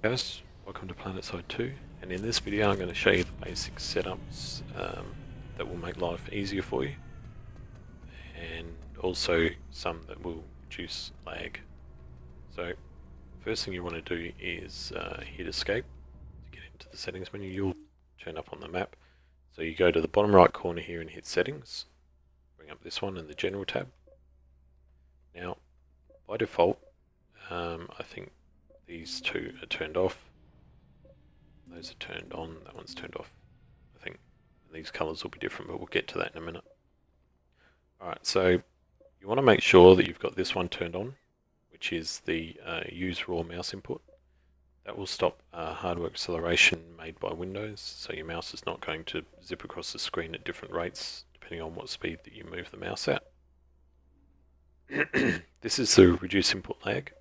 Guys, welcome to Planetside 2, and in this video I'm going to show you the basic setups that will make life easier for you, and also some that will reduce lag. So first thing you want to do is hit escape to get into the settings menu. You'll turn up on the map, so you go to the bottom right corner here and hit settings, bring up this one in the general tab. Now by default I think these two are turned off. Those are turned on, that one's turned off. I think these colours will be different, but we'll get to that in a minute. Alright, so you want to make sure that you've got this one turned on, which is the use raw mouse input. That will stop hardware acceleration made by Windows, so your mouse is not going to zip across the screen at different rates depending on what speed that you move the mouse at. This is the reduce input lag,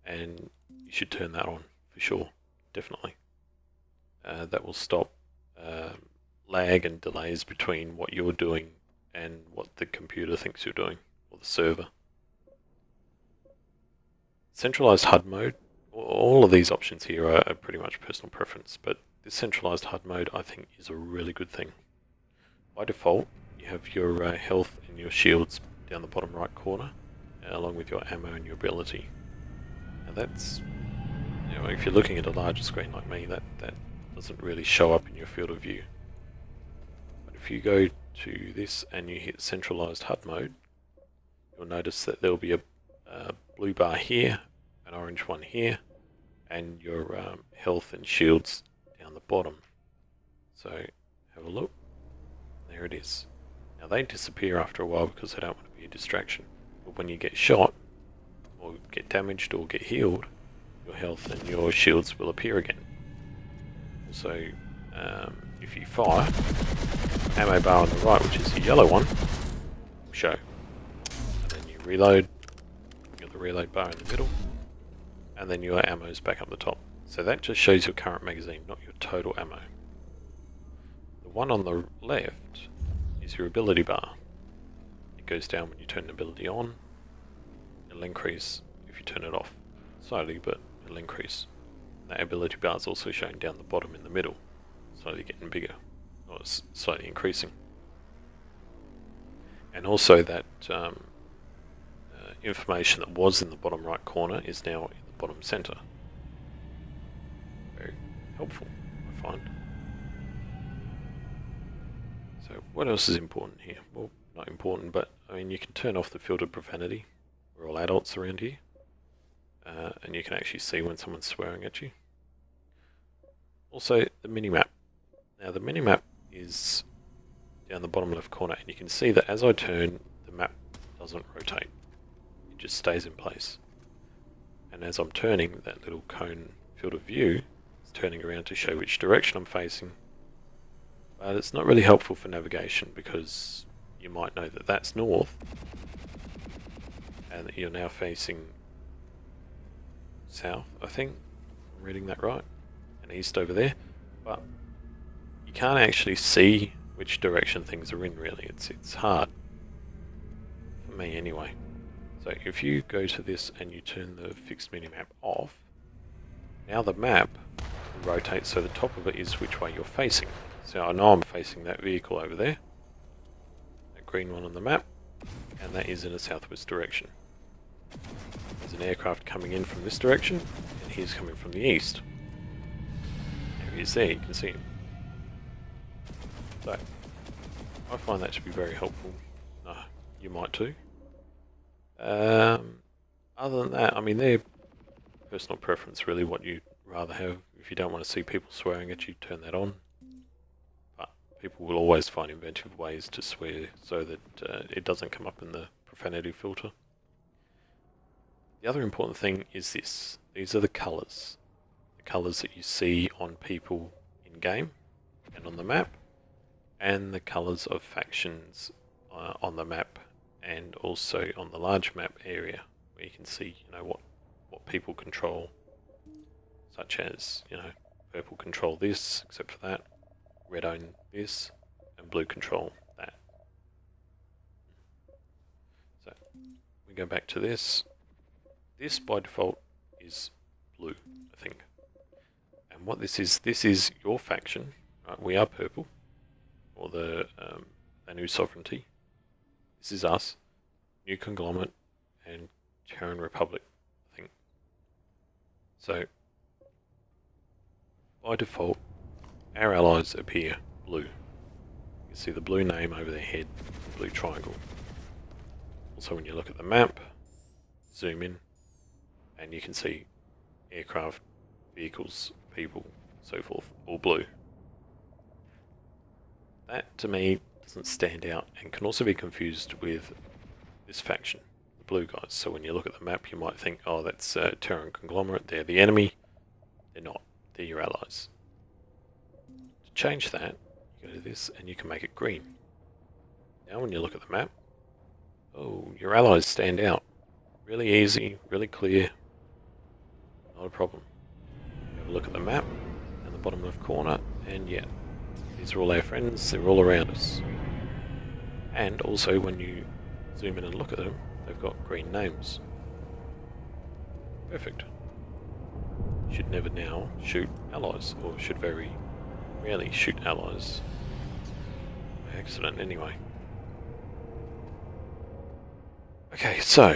and you should turn that on for sure, definitely. That will stop lag and delays between what you're doing and what the computer thinks you're doing, or the server. Centralized HUD mode, all of these options here are pretty much personal preference, but this centralized HUD mode I think is a really good thing. By default, you have your health and your shields down the bottom right corner, along with your ammo and your ability. Now that's, if you're looking at a larger screen like me, that doesn't really show up in your field of view. But if you go to this and you hit centralized HUD mode, you'll notice that there'll be a blue bar here, an orange one here, and your health and shields down the bottom. So have a look. There it is. Now they disappear after a while because they don't want to be a distraction. But when you get shot, or get damaged, or get healed, your health and your shields will appear again. Also, if you fire, ammo bar on the right, which is the yellow one, will show. And then you reload, you've got the reload bar in the middle, and then your ammo is back up the top. So that just shows your current magazine, not your total ammo. The one on the left is your ability bar. It goes down when you turn the ability on. It'll increase if you turn it off. Slowly, but it'll increase. That ability bar is also shown down the bottom in the middle, slowly getting bigger, or slightly increasing. And also that information that was in the bottom right corner is now in the bottom center. Very helpful, I find. So what else is important here? Well, not important, but I mean, you can turn off the filtered profanity. We're all adults around here. And you can actually see when someone's swearing at you. Also, the minimap. Now the minimap is down the bottom left corner, and you can see that as I turn, the map doesn't rotate. It just stays in place. And as I'm turning, that little cone field of view is turning around to show which direction I'm facing. But it's not really helpful for navigation, because you might know that that's north, and that you're now facing south, I think. I'm reading that right. And east over there. But you can't actually see which direction things are in, really. It's hard. For me, anyway. So if you go to this and you turn the fixed minimap off, now the map rotates so the top of it is which way you're facing. So I know I'm facing that vehicle over there. That green one on the map. And that is in a southwest direction. There's an aircraft coming in from this direction, and he's coming from the east. There he is there, you can see him. So, I find that to be very helpful. You might too. Other than that, I mean, they're personal preference really, what you'd rather have. If you don't want to see people swearing at you, turn that on. But people will always find inventive ways to swear so that it doesn't come up in the profanity filter. The other important thing is this. These are the colours. The colours that you see on people in game and on the map, and the colours of factions on the map, and also on the large map area where you can see, what people control, such as, purple control this, except for that, red own this, and blue control that. So we go back to this. This by default is blue, I think. And what this is your faction. Right? We are purple, or the new sovereignty. This is us, New Conglomerate, and Terran Republic, I think. So, by default, our allies appear blue. You see the blue name over their head, the blue triangle. Also, when you look at the map, zoom in, and you can see aircraft, vehicles, people, so forth, all blue. That, to me, doesn't stand out and can also be confused with this faction, the blue guys. So when you look at the map, you might think, oh, that's Terran Conglomerate, they're the enemy. They're not, they're your allies. To change that, you go to this and you can make it green. Now when you look at the map, oh, your allies stand out. Really easy, really clear, not a problem. You have a look at the map, in the bottom left corner, and yeah, these are all our friends, they're all around us. And also when you zoom in and look at them, they've got green names. Perfect. Should never now shoot allies, or should very rarely shoot allies by accident anyway. Okay, so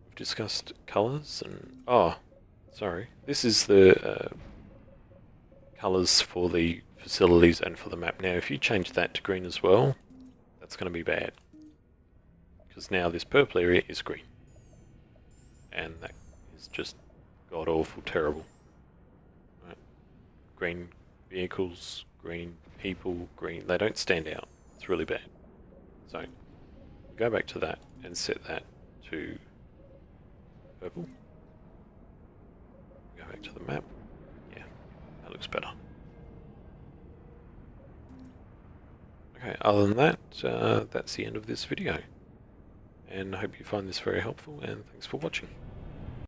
we've discussed colours and sorry, this is the colours for the facilities and for the map. Now if you change that to green as well, that's going to be bad, because now this purple area is green, and that is just god awful terrible. Right. Green vehicles, green people, green, they don't stand out. It's really bad. So go back to that and set that to purple. Go back to the map. Yeah, that looks better. Okay, other than that, that's the end of this video. And I hope you find this very helpful, and thanks for watching.